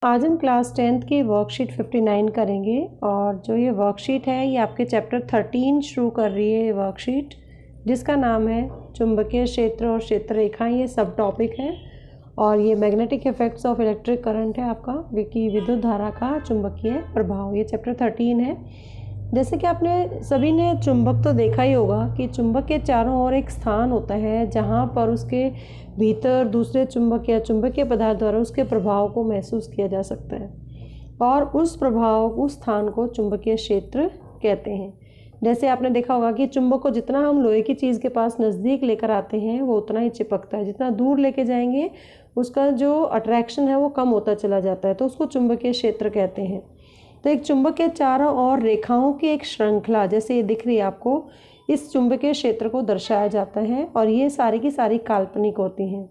आज हम class 10th की वर्कशीट 59 करेंगे और जो ये वर्कशीट है ये आपके चैप्टर 13 शुरू कर रही है। ये वर्कशीट जिसका नाम है चुंबकीय क्षेत्र और क्षेत्र रेखाएं, ये सब टॉपिक है और ये magnetic effects of electric current है आपका, कि विद्युत धारा का चुंबकीय प्रभाव। ये चैप्टर 13 है। जैसे कि आपने सभी ने चुंबक तो देखा ही होगा कि चुंबक के चारों ओर एक स्थान होता है जहाँ पर उसके भीतर दूसरे चुंबक या चुंबकीय पदार्थ द्वारा उसके प्रभाव को महसूस किया जा सकता है और उस स्थान को चुंबकीय क्षेत्र कहते हैं। जैसे आपने देखा होगा कि चुंबक को जितना हम लोहे की चीज़ के पास नज़दीक लेकर आते हैं वो उतना ही चिपकता है, जितना दूर लेके जाएंगे उसका जो अट्रैक्शन है वो कम होता चला जाता है, तो उसको चुंबकीय क्षेत्र कहते हैं। तो एक चुंबक के चारों ओर रेखाओं की एक श्रृंखला जैसे ये दिख रही है आपको, इस चुंबकीय क्षेत्र को दर्शाया जाता है और ये सारी की सारी काल्पनिक होती हैं।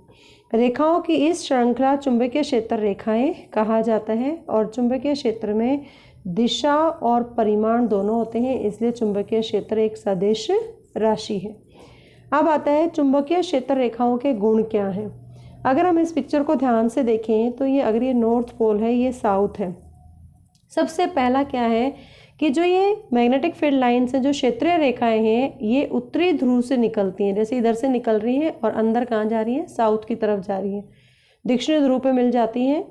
रेखाओं की इस श्रृंखला चुंबकीय क्षेत्र रेखाएं कहा जाता है और चुंबकीय क्षेत्र में दिशा और परिमाण दोनों होते हैं, इसलिए चुंबकीय क्षेत्र एक सदिश राशि है। अब आता है चुंबकीय क्षेत्र रेखाओं के गुण क्या हैं। अगर हम इस पिक्चर को ध्यान से देखें तो ये अगर ये नॉर्थ पोल है, ये साउथ है। सबसे पहला क्या है कि जो ये मैग्नेटिक फील्ड लाइन्स हैं, जो क्षेत्रीय रेखाएं हैं, ये उत्तरी ध्रुव से निकलती हैं। जैसे इधर से निकल रही हैं और अंदर कहाँ जा रही हैं, साउथ की तरफ जा रही हैं, दक्षिणी ध्रुव पे मिल जाती हैं।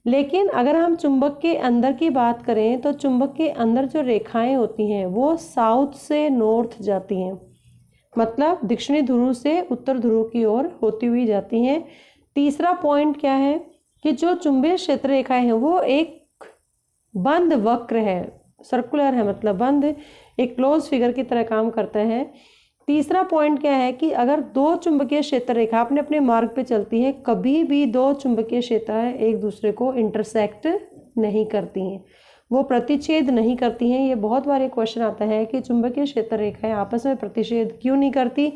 लेकिन अगर हम चुंबक के अंदर की बात करें तो चुंबक के अंदर जो रेखाएं होती हैं वो साउथ से नॉर्थ जाती हैं, मतलब दक्षिणी ध्रुव से उत्तर ध्रुव की ओर होती हुई जाती हैं। तीसरा पॉइंट क्या है कि जो चुंबकीय क्षेत्र रेखाएं हैं वो एक बंद वक्र है, सर्कुलर है, मतलब बंद, एक क्लोज फिगर की तरह काम करता है। तीसरा पॉइंट क्या है कि अगर दो चुंबकीय क्षेत्र रेखा अपने अपने मार्ग पे चलती है, कभी भी दो चुंबकीय क्षेत्र एक दूसरे को इंटरसेक्ट नहीं करती हैं, वो प्रतिच्छेद नहीं करती हैं। ये बहुत बार एक क्वेश्चन आता है कि चुंबकीय क्षेत्र रेखाएं आपस में प्रतिच्छेद क्यों नहीं करती,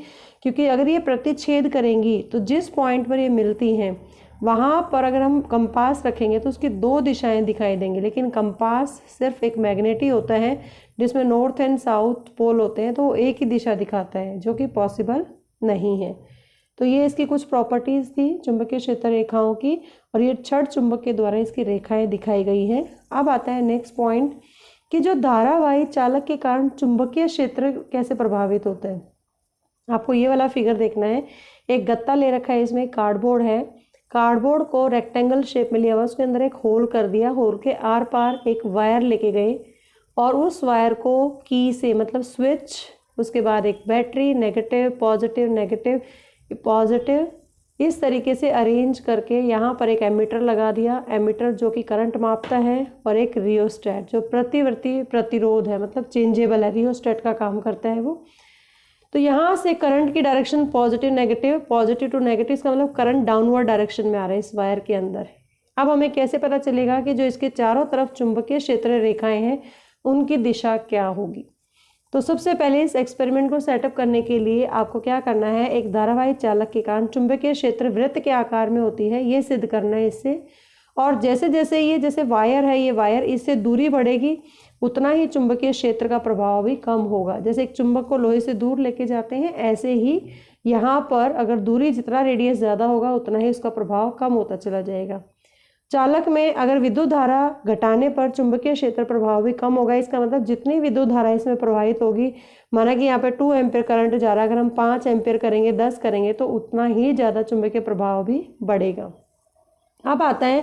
क्योंकि अगर ये प्रतिच्छेद करेंगी तो जिस पॉइंट पर ये मिलती हैं वहाँ पर अगर हम कंपास रखेंगे तो उसकी दो दिशाएं दिखाई देंगी, लेकिन कंपास सिर्फ एक मैग्नेट ही होता है जिसमें नॉर्थ एंड साउथ पोल होते हैं, तो वो एक ही दिशा दिखाता है, जो कि पॉसिबल नहीं है। तो ये इसकी कुछ प्रॉपर्टीज़ थी चुंबकीय क्षेत्र रेखाओं की और ये छड़ चुंबक के द्वारा इसकी रेखाएं दिखाई गई हैं। अब आता है नेक्स्ट पॉइंट कि जो धारावाही चालक के कारण चुंबकीय क्षेत्र कैसे प्रभावित होता है। आपको ये वाला फिगर देखना है। एक गत्ता ले रखा है, इसमें कार्डबोर्ड है, कार्डबोर्ड को रेक्टेंगल शेप में लिया हुआ, उसके अंदर एक होल कर दिया, होल के आर पार एक वायर लेके गए और उस वायर को की से, मतलब स्विच, उसके बाद एक battery, negative positive negative positive, इस तरीके से अरेंज करके यहाँ पर एक एमीटर लगा दिया, एमीटर जो कि करंट मापता है, और एक रियोस्टेट जो प्रतिवर्ती प्रतिरोध है, मतलब चेंजेबल है, रियोस्टेट का काम करता है वो। तो यहाँ से करंट की direction positive negative, positive to negative, इसका मतलब करंट डाउनवर्ड डायरेक्शन में आ रहा है इस वायर के अंदर। अब हमें कैसे पता चलेगा कि जो इसके चारों तरफ चुंबकीय क्षेत्र रेखाएं हैं उनकी दिशा क्या होगी। तो सबसे पहले इस एक्सपेरिमेंट को सेटअप करने के लिए आपको क्या करना है, एक धारावाही चालक के कारण चुंबकीय क्षेत्र वृत्त के आकार में होती है, ये सिद्ध करना है इससे। और जैसे जैसे ये जैसे वायर है, ये वायर, इससे दूरी बढ़ेगी उतना ही चुंबकीय क्षेत्र का प्रभाव भी कम होगा। जैसे एक चुंबक को लोहे से दूर लेके जाते हैं, ऐसे ही यहाँ पर अगर दूरी, जितना रेडियस ज़्यादा होगा उतना ही उसका प्रभाव कम होता चला जाएगा। चालक में अगर विद्युत धारा घटाने पर चुंबकीय क्षेत्र प्रभाव भी कम होगा। इसका मतलब जितनी विद्युत धारा इसमें प्रवाहित होगी, माना कि यहाँ पे 2 एम्पीयर करंट जा रहा है, अगर हम 5 एम्पीयर करेंगे, 10 करेंगे, तो उतना ही ज़्यादा चुंबकीय प्रभाव भी बढ़ेगा। अब आता है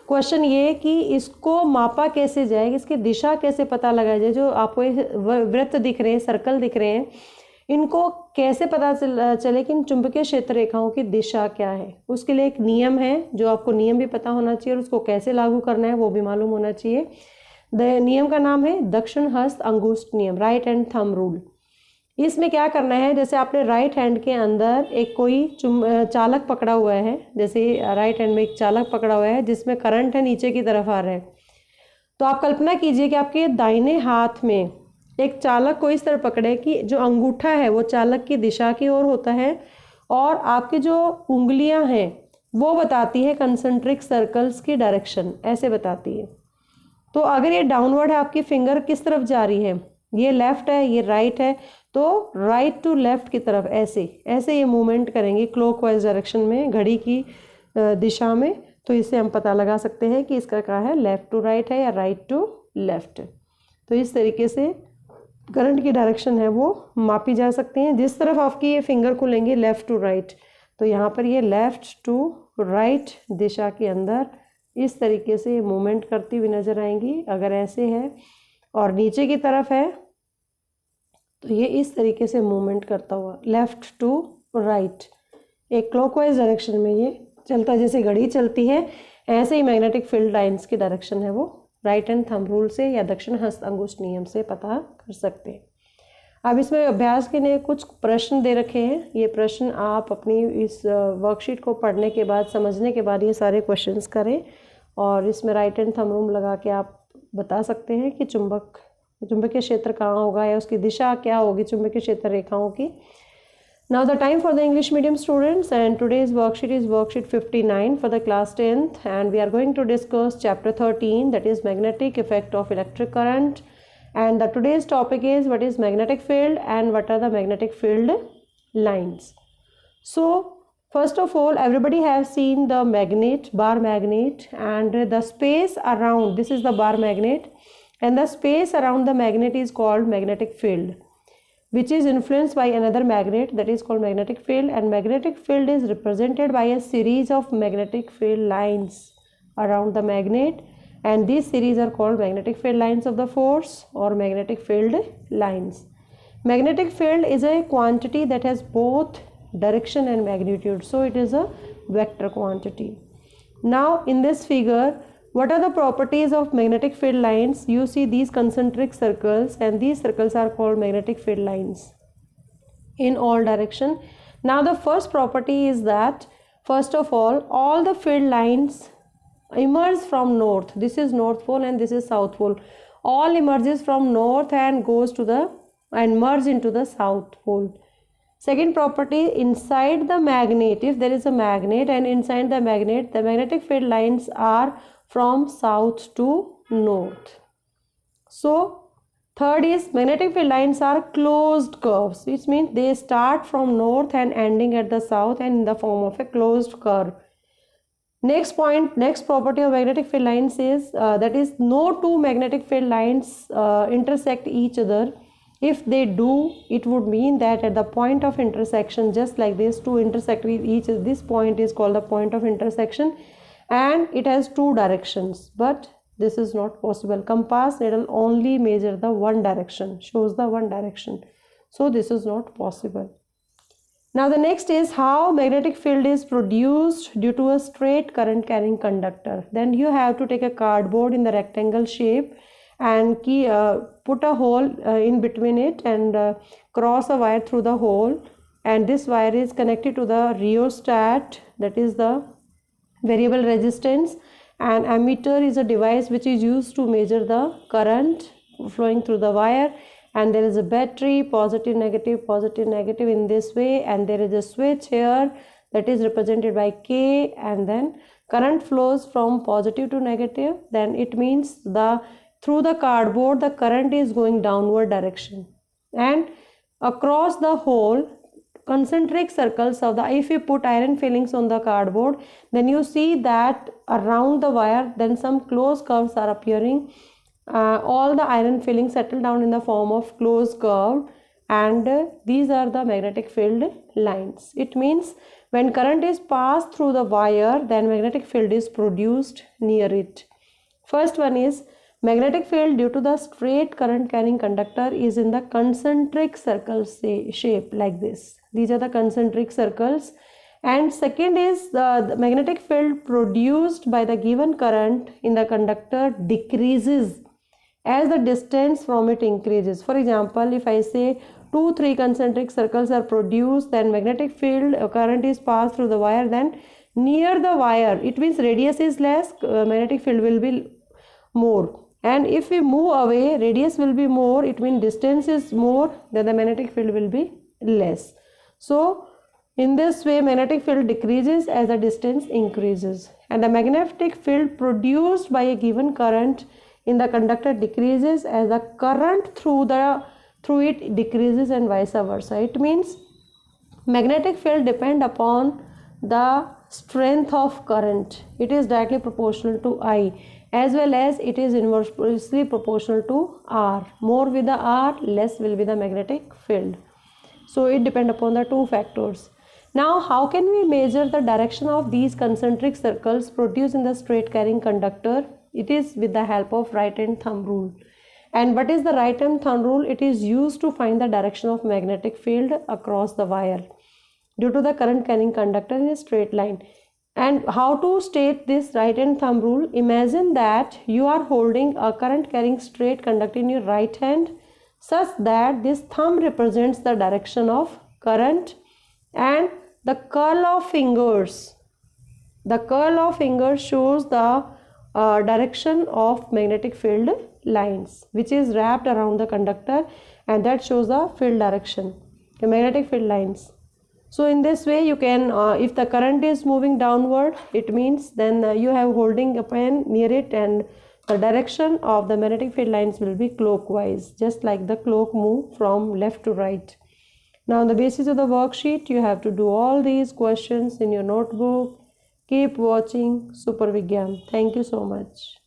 क्वेश्चन ये कि इसको मापा कैसे जाए, इसकी दिशा कैसे पता लगाया जाए। जो आपको वृत्त दिख रहे हैं, सर्कल दिख रहे हैं, इनको कैसे पता चले कि इन चुंबकीय क्षेत्र रेखाओं की दिशा क्या है। उसके लिए एक नियम है, जो आपको नियम भी पता होना चाहिए और उसको कैसे लागू करना है वो भी मालूम होना चाहिए। नियम का नाम है दक्षिण हस्त अंगुष्ठ नियम, राइट हैंड थंब रूल। इसमें क्या करना है, जैसे आपने राइट हैंड के अंदर एक कोई चालक पकड़ा हुआ है, जैसे राइट हैंड में एक चालक पकड़ा हुआ है जिसमें करंट है, नीचे की तरफ आ रहा है, तो आप कल्पना कीजिए कि आपके दाहिने हाथ में एक चालक को इस तरह पकड़े कि जो अंगूठा है वो चालक की दिशा की ओर होता है और आपकी जो उंगलियां हैं वो बताती है कंसंट्रिक सर्कल्स की डायरेक्शन, ऐसे बताती है। तो अगर ये डाउनवर्ड है, आपकी फिंगर किस तरफ जा रही है, ये लेफ्ट है, ये राइट है, तो राइट टू लेफ्ट की तरफ ऐसे ऐसे ये मूवमेंट करेंगे क्लॉकवाइज डायरेक्शन में, घड़ी की दिशा में। तो इससे हम पता लगा सकते हैं कि इसका क्या है, लेफ़्ट टू राइट है या राइट टू लेफ़्ट। तो इस तरीके से करंट की डायरेक्शन है वो मापी जा सकती हैं। जिस तरफ आपकी ये फिंगर खुलेंगे लेफ़्ट टू राइट, तो यहाँ पर ये लेफ़्ट टू राइट दिशा के अंदर इस तरीके से मूवमेंट करती हुई नज़र आएंगी। अगर ऐसे है और नीचे की तरफ है तो ये इस तरीके से मूवमेंट करता हुआ लेफ़्ट टू राइट एक क्लॉकवाइज डायरेक्शन में ये चलता है। जैसे घड़ी चलती है ऐसे ही मैग्नेटिक फील्ड लाइंस की डायरेक्शन है वो राइट एंड थंब रूल से या दक्षिण हस्त अंगुष्ठ नियम से पता कर सकते हैं। अब इसमें अभ्यास के लिए कुछ प्रश्न दे रखे हैं। ये प्रश्न आप अपनी इस वर्कशीट को पढ़ने के बाद, समझने के बाद ये सारे क्वेश्चंस करें और इसमें राइट एंड थंब रूल लगा के आप बता सकते हैं कि चुंबकीय क्षेत्र कहाँ होगा या उसकी दिशा क्या होगी चुंबकीय क्षेत्र रेखाओं की। Now the time for the English medium students, and today's worksheet is worksheet 59 for the class 10th, and we are going to discuss chapter 13, that is magnetic effect of electric current, and the today's topic is what is magnetic field and what are the magnetic field lines. So first of all, everybody has seen the magnet, bar magnet, and the space around, this is the bar magnet, and the space around the magnet is called magnetic field, which is influenced by another magnet, that is called magnetic field. And magnetic field is represented by a series of magnetic field lines around the magnet, and these series are called magnetic field lines of the force or magnetic field lines. Magnetic field is a quantity that has both direction and magnitude, so it is a vector quantity. Now in this figure, what are the properties of magnetic field lines? You see these concentric circles, and these circles are called magnetic field lines in all direction. Now the first property is that, first of all the field lines emerge from north. This is north pole and this is south pole. All emerges from north and goes to the and merge into the south pole. Second property, inside the magnet, if there is a magnet and inside the magnetic field lines are from south to north. So third is magnetic field lines are closed curves, which means they start from north and ending at the south and in the form of a closed curve. Next property of magnetic field lines is that is no two magnetic field lines intersect each other. If they do, it would mean that at the point of intersection, just like this, two intersect with each, this point is called the point of intersection, and it has two directions, but this is not possible. Compass needle only measure the one direction, shows the one direction, so this is not possible. Now the next is how magnetic field is produced due to a straight current carrying conductor. Then you have to take a cardboard in the rectangle shape and put a hole in between it and cross a wire through the hole, and this wire is connected to the rheostat, that is the variable resistance, and ammeter is a device which is used to measure the current flowing through the wire, and there is a battery, positive negative in this way, and there is a switch here that is represented by K, and then current flows from positive to negative. Then it means through the cardboard the current is going downward direction, and across the hole concentric circles of the, if you put iron fillings on the cardboard, then you see that around the wire then some closed curves are appearing. All the iron fillings settle down in the form of closed curve, and these are the magnetic field lines. It means when current is passed through the wire, then magnetic field is produced near it. First one is magnetic field due to the straight current carrying conductor is in the concentric circle shape like this. These are the concentric circles. And second is the magnetic field produced by the given current in the conductor decreases as the distance from it increases. For example, if I say 2-3 concentric circles are produced, then magnetic field current is passed through the wire, then near the wire, it means radius is less, magnetic field will be more. And if we move away, radius will be more, it means distance is more, then the magnetic field will be less. So in this way magnetic field decreases as the distance increases, and the magnetic field produced by a given current in the conductor decreases as the current through it decreases, and vice versa. It means magnetic field depend upon the strength of current. It is directly proportional to I, as well as it is inversely proportional to R. More with the R, less will be the magnetic field. So it depends upon the two factors. Now, how can we measure the direction of these concentric circles produced in the straight carrying conductor? It is with the help of right hand thumb rule. And what is the right hand thumb rule? It is used to find the direction of magnetic field across the wire due to the current carrying conductor in a straight line. And how to state this right hand thumb rule? Imagine that you are holding a current carrying straight conductor in your right hand, such that this thumb represents the direction of current, and the curl of fingers shows the direction of magnetic field lines, which is wrapped around the conductor, and that shows the field direction, the magnetic field lines. So in this way you can, if the current is moving downward, it means then you have holding a pen near it, and the direction of the magnetic field lines will be clockwise, just like the clock move from left to right. Now on the basis of the worksheet, you have to do all these questions in your notebook. Keep watching Super Vigyan. Thank you so much.